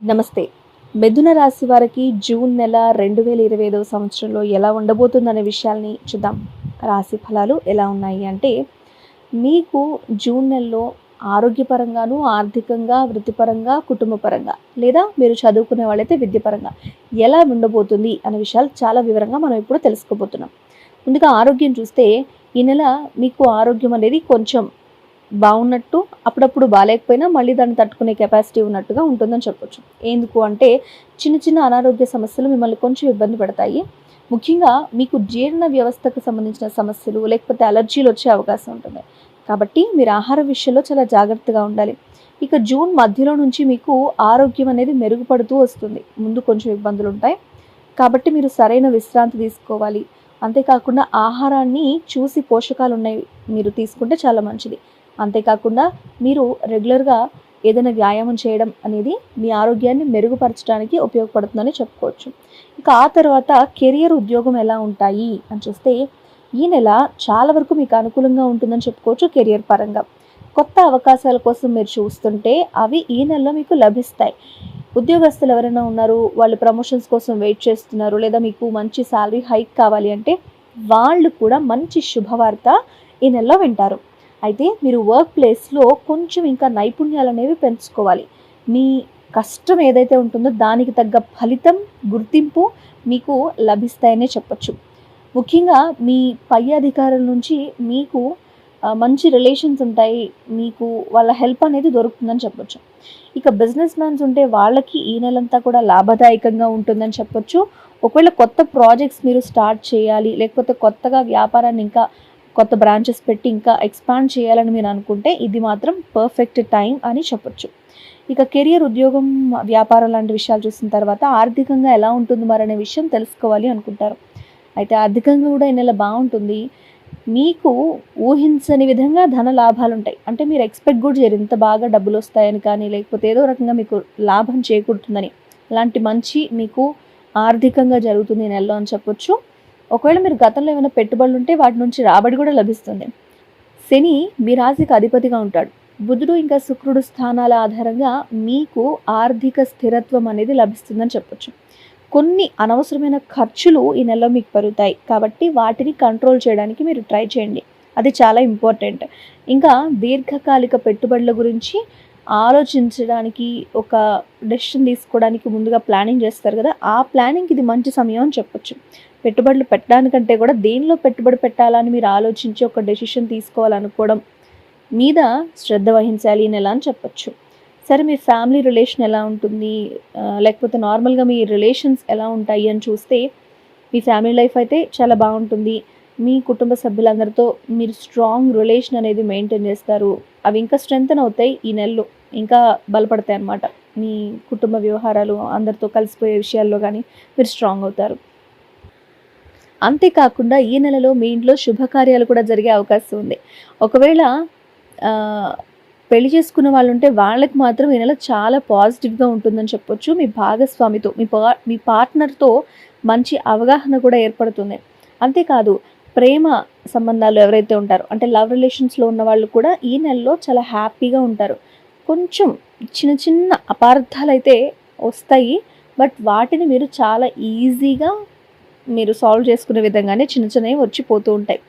నమస్తే. మిథున రాశి వారికి జూన్ నెల 2025వ సంవత్సరంలో ఎలా ఉండబోతుందనే విషయాల్ని చూద్దాం. రాశి ఫలాలు ఎలా ఉన్నాయి అంటే, మీకు జూన్ నెలలో ఆరోగ్యపరంగాను, ఆర్థికంగా, వృత్తిపరంగా, కుటుంబపరంగా లేదా మీరు చదువుకునే వాళ్ళైతే విద్యపరంగా ఎలా ఉండబోతుంది అనే విషయాలు చాలా వివరంగా మనం ఇప్పుడు తెలుసుకోబోతున్నాం. ముందుగా ఆరోగ్యం చూస్తే, ఈ నెల మీకు ఆరోగ్యం అనేది కొంచెం బాగున్నట్టు, అప్పుడప్పుడు బాలేకపోయినా మళ్ళీ దాన్ని తట్టుకునే కెపాసిటీ ఉన్నట్టుగా ఉంటుందని చెప్పొచ్చు. ఎందుకు అంటే చిన్న చిన్న అనారోగ్య సమస్యలు మిమ్మల్ని కొంచెం ఇబ్బంది పెడతాయి. ముఖ్యంగా మీకు జీర్ణ వ్యవస్థకు సంబంధించిన సమస్యలు లేకపోతే అలర్జీలు వచ్చే అవకాశం ఉంటుంది. కాబట్టి మీరు ఆహార విషయంలో చాలా జాగ్రత్తగా ఉండాలి. ఇక జూన్ మధ్యలో నుంచి మీకు ఆరోగ్యం అనేది మెరుగుపడుతూ వస్తుంది. ముందు కొంచెం ఇబ్బందులు ఉంటాయి. కాబట్టి మీరు సరైన విశ్రాంతి తీసుకోవాలి. అంతేకాకుండా ఆహారాన్ని చూసి పోషకాలు ఉన్నాయి మీరు తీసుకుంటే చాలా మంచిది. అంతేకాకుండా మీరు రెగ్యులర్గా ఏదైనా వ్యాయామం చేయడం అనేది మీ ఆరోగ్యాన్ని మెరుగుపరచడానికి ఉపయోగపడుతుందని చెప్పుకోవచ్చు. ఇక ఆ తర్వాత కెరియర్, ఉద్యోగం ఎలా ఉంటాయి అని చూస్తే, ఈ నెల చాలా వరకు మీకు అనుకూలంగా ఉంటుందని చెప్పుకోవచ్చు. కెరియర్ పరంగా కొత్త అవకాశాల కోసం మీరు చూస్తుంటే అవి ఈ నెలలో మీకు లభిస్తాయి. ఉద్యోగస్తులు ఎవరైనా ఉన్నారు, వాళ్ళు ప్రమోషన్స్ కోసం వెయిట్ చేస్తున్నారు, లేదా మీకు మంచి శాలరీ హైక్ కావాలి అంటే వాళ్ళు కూడా మంచి శుభవార్త ఈ నెలలో వింటారు. అయితే మీరు వర్క్ ప్లేస్లో కొంచెం ఇంకా నైపుణ్యాలు అనేవి పెంచుకోవాలి. మీ కష్టం ఏదైతే ఉంటుందో దానికి తగ్గ ఫలితం, గుర్తింపు మీకు లభిస్తాయనే చెప్పచ్చు. ముఖ్యంగా మీ పై అధికారుల నుంచి మీకు మంచి రిలేషన్స్ ఉంటాయి. మీకు వాళ్ళ హెల్ప్ అనేది దొరుకుతుందని చెప్పొచ్చు. ఇక బిజినెస్ మ్యాన్స్ ఉంటే వాళ్ళకి ఈ నెలంతా కూడా లాభదాయకంగా ఉంటుందని చెప్పొచ్చు. ఒకవేళ కొత్త ప్రాజెక్ట్స్ మీరు స్టార్ట్ చేయాలి, లేకపోతే కొత్తగా వ్యాపారాన్ని ఇంకా కొత్త బ్రాంచెస్ పెట్టి ఇంకా ఎక్స్పాండ్ చేయాలని మీరు అనుకుంటే ఇది మాత్రం పర్ఫెక్ట్ టైం అని చెప్పొచ్చు. ఇక కెరియర్, ఉద్యోగం, వ్యాపారం లాంటి విషయాలు చూసిన తర్వాత ఆర్థికంగా ఎలా ఉంటుంది మరి అనే విషయం తెలుసుకోవాలి అనుకుంటారు. అయితే ఆర్థికంగా కూడా ఈ నెల బాగుంటుంది. మీకు ఊహించని విధంగా ధన లాభాలు ఉంటాయి. అంటే మీరు ఎక్స్పెక్ట్ కూడా చేయరు ఇంత బాగా డబ్బులు వస్తాయని, కానీ లేకపోతే ఏదో రకంగా మీకు లాభం చేకూరుతుందని. అలాంటి మంచి మీకు ఆర్థికంగా జరుగుతుంది ఈ నెలలో అని చెప్పొచ్చు. ఒకవేళ మీరు గతంలో ఏమైనా పెట్టుబడులు ఉంటే వాటి నుంచి రాబడి కూడా లభిస్తుంది. శని మీ రాశికి అధిపతిగా ఉంటాడు. బుధుడు ఇంకా శుక్రుడు స్థానాల ఆధారంగా మీకు ఆర్థిక స్థిరత్వం అనేది లభిస్తుందని చెప్పొచ్చు. కొన్ని అనవసరమైన ఖర్చులు ఈ నెలలో మీకు పెరుగుతాయి. కాబట్టి వాటిని కంట్రోల్ చేయడానికి మీరు ట్రై చేయండి. అది చాలా ఇంపార్టెంట్. ఇంకా దీర్ఘకాలిక పెట్టుబడుల గురించి ఆలోచించడానికి, ఒక డెసిషన్ తీసుకోవడానికి ముందుగా ప్లానింగ్ చేస్తారు కదా, ఆ ప్లానింగ్కి ఇది మంచి సమయం అని చెప్పొచ్చు. పెట్టుబడులు పెట్టడానికంటే కూడా దేనిలో పెట్టుబడి పెట్టాలని మీరు ఆలోచించి ఒక డెసిషన్ తీసుకోవాలనుకోవడం మీద శ్రద్ధ వహించాలి ఈ నెల అని చెప్పొచ్చు. సరే, మీ ఫ్యామిలీ రిలేషన్ ఎలా ఉంటుంది, లేకపోతే నార్మల్గా మీ రిలేషన్స్ ఎలా ఉంటాయి అని చూస్తే, మీ ఫ్యామిలీ లైఫ్ అయితే చాలా బాగుంటుంది. మీ కుటుంబ సభ్యులందరితో మీరు స్ట్రాంగ్ రిలేషన్ అనేది మెయింటైన్ చేస్తారు. అవి ఇంకా స్ట్రెంగ్తన్ అవుతాయి ఈ నెలలో, ఇంకా బలపడతాయి అన్నమాట. మీ కుటుంబ వ్యవహారాలు, అందరితో కలిసిపోయే విషయాల్లో కానీ మీరు స్ట్రాంగ్ అవుతారు. అంతేకాకుండా ఈ నెలలో మీ ఇంట్లో శుభకార్యాలు కూడా జరిగే అవకాశం ఉంది. ఒకవేళ పెళ్లి చేసుకున్న వాళ్ళు ఉంటే వాళ్ళకి మాత్రం ఈ నెల చాలా పాజిటివ్గా ఉంటుందని చెప్పొచ్చు. మీ భాగస్వామితో, మీ పార్ట్నర్తో మంచి అవగాహన కూడా ఏర్పడుతుంది. అంతేకాదు, ప్రేమ సంబంధాలు ఎవరైతే ఉంటారో, అంటే లవ్ రిలేషన్స్లో ఉన్న వాళ్ళు కూడా ఈ నెలలో చాలా హ్యాపీగా ఉంటారు. కొంచెం చిన్న చిన్న అపార్థాలు అయితే వస్తాయి, బట్ వాటిని మీరు చాలా ఈజీగా మీరు సాల్వ్ చేసుకునే విధంగానే చిన్న చిన్నవి వచ్చిపోతూ ఉంటాయి.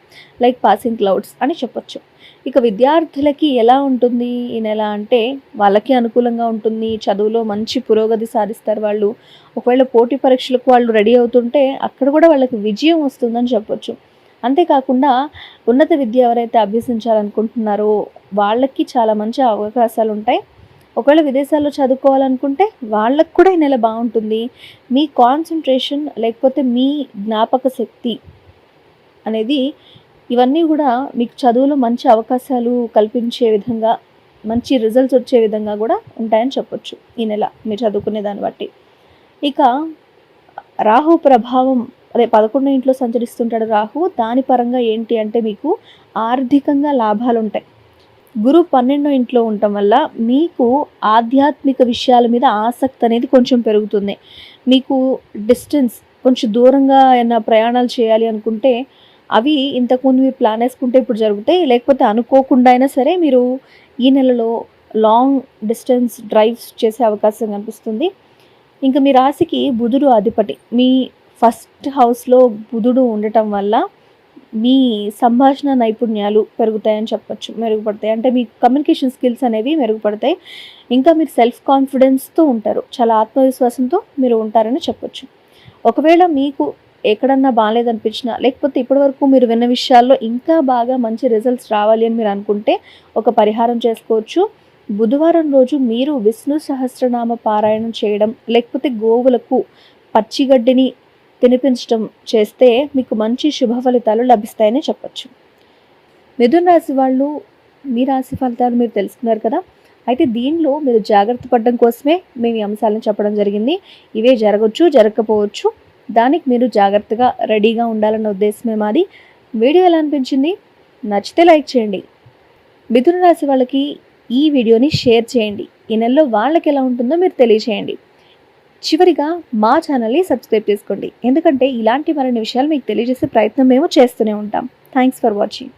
లైక్ పాసింగ్ క్లౌడ్స్ అని చెప్పొచ్చు. ఇక విద్యార్థులకి ఎలా ఉంటుంది ఈ నెల అంటే, వాళ్ళకి అనుకూలంగా ఉంటుంది. చదువులో మంచి పురోగతి సాధిస్తారు వాళ్ళు. ఒకవేళ పోటీ పరీక్షలకు వాళ్ళు రెడీ అవుతుంటే అక్కడ కూడా వాళ్ళకి విజయం వస్తుందని చెప్పొచ్చు. అంతేకాకుండా ఉన్నత విద్య ఎవరైతే అభ్యసించాలనుకుంటున్నారో వాళ్ళకి చాలా మంచి అవకాశాలు ఉంటాయి. ఒకవేళ విదేశాల్లో చదువుకోవాలనుకుంటే వాళ్ళకు కూడా ఈ నెల బాగుంటుంది. మీ కాన్సన్ట్రేషన్ లేకపోతే మీ జ్ఞాపక శక్తి అనేది, ఇవన్నీ కూడా మీకు చదువులో మంచి అవకాశాలు కల్పించే విధంగా, మంచి రిజల్ట్స్ వచ్చే విధంగా కూడా ఉంటాయని చెప్పొచ్చు ఈ నెల మీరు చదువుకునే దాన్ని బట్టి. ఇక రాహు ప్రభావం, అదే 11వ ఇంట్లో సంచరిస్తుంటాడు రాహు. దాని పరంగా ఏంటి అంటే మీకు ఆర్థికంగా లాభాలు ఉంటాయి. గురు 12వ ఇంట్లో ఉండటం వల్ల మీకు ఆధ్యాత్మిక విషయాల మీద ఆసక్తి అనేది కొంచెం పెరుగుతుంది. మీకు డిస్టెన్స్, కొంచెం దూరంగా ఏమైనా ప్రయాణాలు చేయాలి అనుకుంటే అవి ఇంతకుముందు మీరు ప్లాన్ వేసుకుంటే ఇప్పుడు జరుగుతాయి. లేకపోతే అనుకోకుండా అయినా సరే మీరు ఈ నెలలో లాంగ్ డిస్టెన్స్ డ్రైవ్స్ చేసే అవకాశం కనిపిస్తుంది. ఇంకా మీ రాశికి బుధుడు అధిపతి. మీ ఫస్ట్ హౌస్‌లో బుధుడు ఉండటం వల్ల మీ సంభాషణ నైపుణ్యాలు పెరుగుతాయని చెప్పొచ్చు. మెరుగుపడతాయి. అంటే మీ కమ్యూనికేషన్ స్కిల్స్ అనేవి మెరుగుపడతాయి. ఇంకా మీరు సెల్ఫ్ కాన్ఫిడెన్స్‌తో ఉంటారు. చాలా ఆత్మవిశ్వాసంతో మీరు ఉంటారని చెప్పొచ్చు. ఒకవేళ మీకు ఎక్కడన్నా బాలేదనిపించినా, లేకపోతే ఇప్పటివరకు మీరు విన్న విషయాల్లో ఇంకా బాగా మంచి రిజల్ట్స్ రావాలి అని మీరు అనుకుంటే ఒక పరిహారం చేసుకోవచ్చు. బుధవారం రోజు మీరు విష్ణు సహస్రనామ పారాయణం చేయడం, లేకపోతే గోవులకు పచ్చిగడ్డిని తినిపించడం చేస్తే మీకు మంచి శుభ ఫలితాలు లభిస్తాయని చెప్పొచ్చు. మిథున రాశి వాళ్ళు మీ రాశి ఫలితాలు మీరు తెలుసుకున్నారు కదా. అయితే దీనిలో మీరు జాగ్రత్త పడడం కోసమే మేము ఈ అంశాలను చెప్పడం జరిగింది. ఇవే జరగచ్చు, జరగకపోవచ్చు. దానికి మీరు జాగ్రత్తగా రెడీగా ఉండాలన్న ఉద్దేశమే మాది. వీడియో ఎలా అనిపించింది? నచ్చితే లైక్ చేయండి. మిథున రాశి వాళ్ళకి ఈ వీడియోని షేర్ చేయండి. ఈ నెలలో వాళ్ళకి ఎలా ఉంటుందో మీరు తెలియచేయండి. చివరిగా మా ఛానల్ని సబ్స్క్రైబ్ చేసుకోండి. ఎందుకంటే ఇలాంటి మరిన్ని విషయాలు మీకు తెలియజేసే ప్రయత్నం మేము చేస్తూనే ఉంటాం. Thanks for watching.